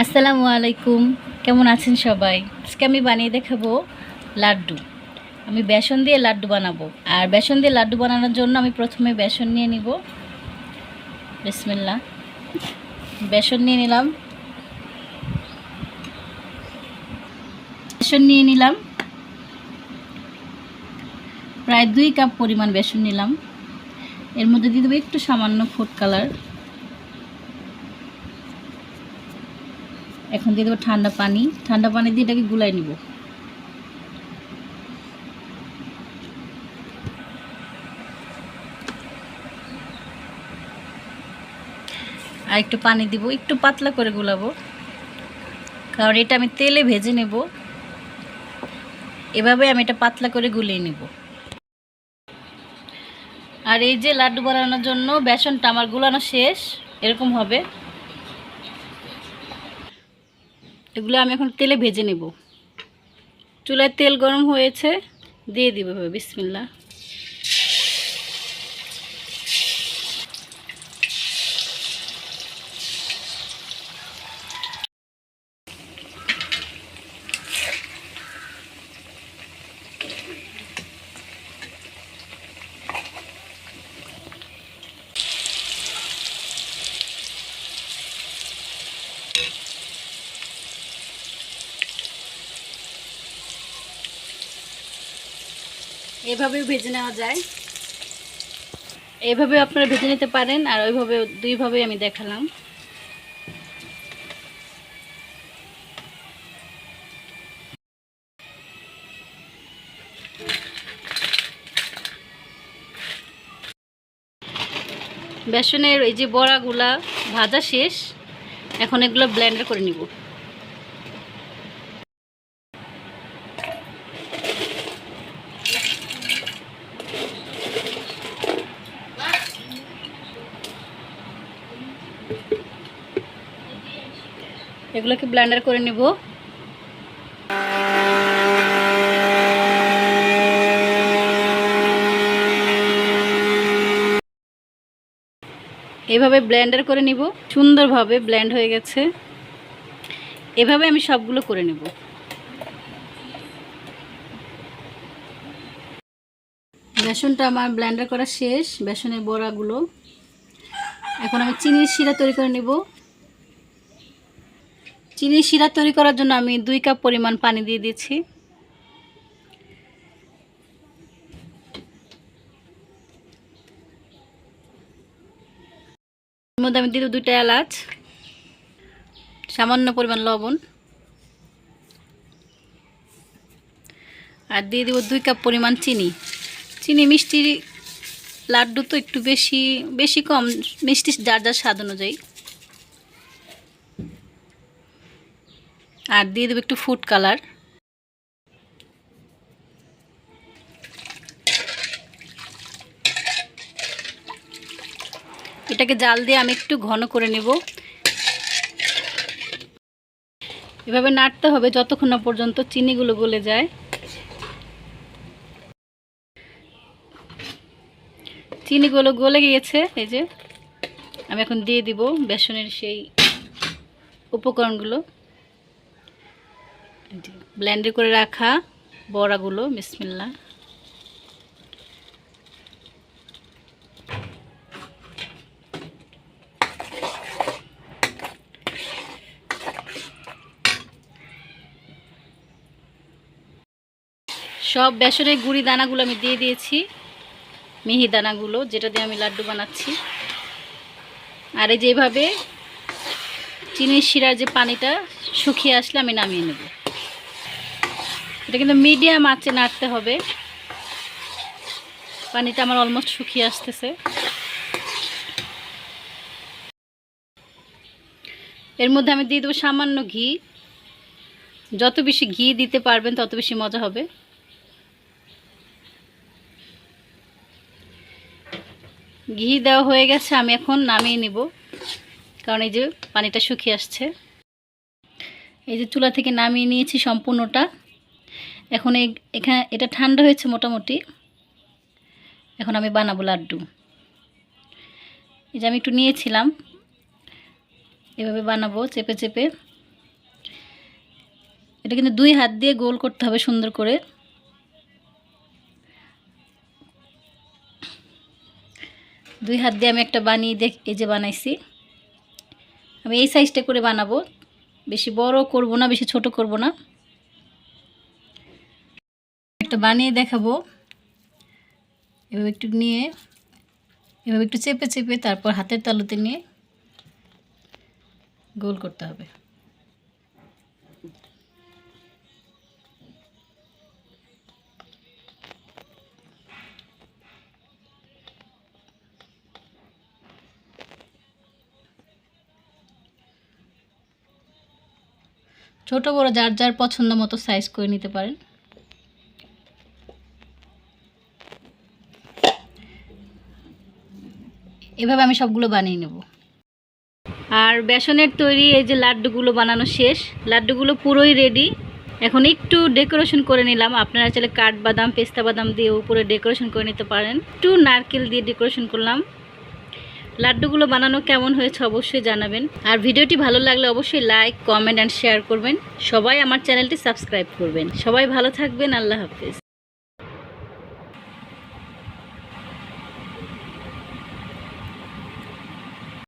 আসসালামু আলাইকুম, কেমন আছেন সবাই? আজকে আমি বানিয়ে দেখাবো লাড্ডু। আমি বেসন দিয়ে লাড্ডু বানাবো। আর বেসন দিয়ে লাড্ডু বানানোর জন্য আমি প্রথমে বেসন নিয়ে নিব। বিসমিল্লাহ। বেসন নিয়ে নিলাম। বেসন নিয়ে নিলাম প্রায় 2 কাপ পরিমাণ বেসন নিলাম। এর মধ্যে দিয়ে দেবো একটু সামান্য ফুড কালার। এখন দিয়ে দেবো ঠান্ডা পানি। ঠান্ডা পানি দিয়ে এটাকে গুলাই নিব। আর একটু পানি দিব, একটু পাতলা করে গুলাবো, কারণ এটা আমি তেলে ভেজে নেব। এভাবে আমি এটা পাতলা করে গুলিয়ে নেব। আর এই যে লাড্ডু বানানোর জন্য বেসনটা আমার গুলানো শেষ, এরকম হবে। এগুলো আমি এখন তেলে ভেজে নেব। চুলায় তেল গরম হয়েছে, দিয়ে দিব বিসমিল্লাহ। এভাবেও ভেজে নেওয়া যায়, এভাবে আপনারা ভেজে নিতে পারেন, আর ওইভাবে দুইভাবেই আমি দেখালাম। বেসনের এই যে বড়াগুলা ভাজা শেষ, এখন এগুলো ব্লেন্ডার করে নিব। এগুলোকে ব্লেন্ডার করে নিব। এভাবে ব্লেন্ডার করে নিব। সুন্দরভাবে ব্লেন্ড হয়ে গেছে। এভাবে আমি সবগুলো করে নেব। বেসনটা আমার ব্লেন্ডার করা শেষ, বেসনের বড়াগুলো। এখন আমি চিনির শিরা তৈরি করে নেব। চিনির শিরা তৈরি করার জন্য আমি 2 কাপ পরিমাণ পানি দিয়ে দিচ্ছি। এর মধ্যে আমি দিয়ে দেব 2টা এলাচ, সামান্য পরিমাণ লবণ, আর দিয়ে দেব 2 কাপ পরিমাণ চিনি। চিনি মিষ্টি লাড্ডু তো একটু বেশি বেশি কম মিষ্টি যার যার স্বাদ অনুযায়ী। আর দিয়ে দেব একটু ফুড কালার। এটাকে জাল দিয়ে আমি একটু ঘন করে নেব। এভাবে নাড়তে হবে যতক্ষণ না পর্যন্ত চিনিগুলো গলে যায়। চিনিগুলো গলে গিয়েছে, এই যে আমি এখন দিয়ে দিব বেসনের সেই উপকরণগুলো, ব্লেন্ডার করে রাখা বড়াগুলো। বিসমিল্লাহ। সব বেসনের গুঁড়ি দানাগুলো আমি দিয়ে দিয়েছি, মিহি দানাগুলো, যেটা দিয়ে আমি লাড্ডু বানাচ্ছি। আর এই যেভাবে চিনির শিরার যে পানিটা শুকিয়ে আসলে আমি নামিয়ে নেব। এটা কিন্তু মিডিয়াম আঁচে নাড়তে হবে। পানিটা আমার অলমোস্ট শুকিয়ে আসতেছে। এর মধ্যে আমি দিয়ে দেবো সামান্য ঘি। যত বেশি ঘি দিতে পারবেন তত বেশি মজা হবে। ঘি দেওয়া হয়ে গেছে, আমি এখন নামিয়ে নিব, কারণ এই যে পানিটা শুকিয়ে আসছে। এই যে চুলা থেকে নামিয়ে নিয়েছি সম্পূর্ণটা। এখন এখানে এটা ঠান্ডা হয়েছে মোটামুটি। এখন আমি বানাবো লাড্ডু। এই যে আমি একটু নিয়েছিলাম, এভাবে বানাবো চেপে চেপে। এটা কিন্তু 2 হাত দিয়ে গোল করতে হবে সুন্দর করে। দুই হাত দিয়ে আমি একটা বানিয়ে এই যে বানাইছি। আমি এই সাইজটা করে বানাবো, বেশি বড় করব না, বেশি ছোট করব না। একটা বানিয়ে দেখাবো। এভাবে একটু নিয়ে, এভাবে একটু চেপে চেপে তারপর হাতের তালুতে নিয়ে গোল করতে হবে। ছোট বড় যার যার পছন্দ মতো সাইজ করে নিতে পারেন। এভাবে আমি সবগুলো বানিয়ে নেব। আর বেসনের তৈরি এই যে লাড্ডুগুলো বানানো শেষ। লাড্ডুগুলো পুরোই রেডি। এখন একটু ডেকোরেশন করে নিলাম। আপনারা চাইলে কাঠবাদাম, পেস্তা বাদাম দিয়ে উপরে ডেকোরেশন করে নিতে পারেন। একটু নারকেল দিয়ে ডেকোরেশন করলাম। লাড্ডুগুলো বানানো কেমন হয়েছে অবশ্যই জানাবেন। আর ভিডিওটি ভালো লাগলে অবশ্যই লাইক, কমেন্ট অ্যান্ড শেয়ার করবেন। সবাই আমার চ্যানেলটি সাবস্ক্রাইব করবেন। সবাই ভালো থাকবেন। আল্লাহ হাফেজ।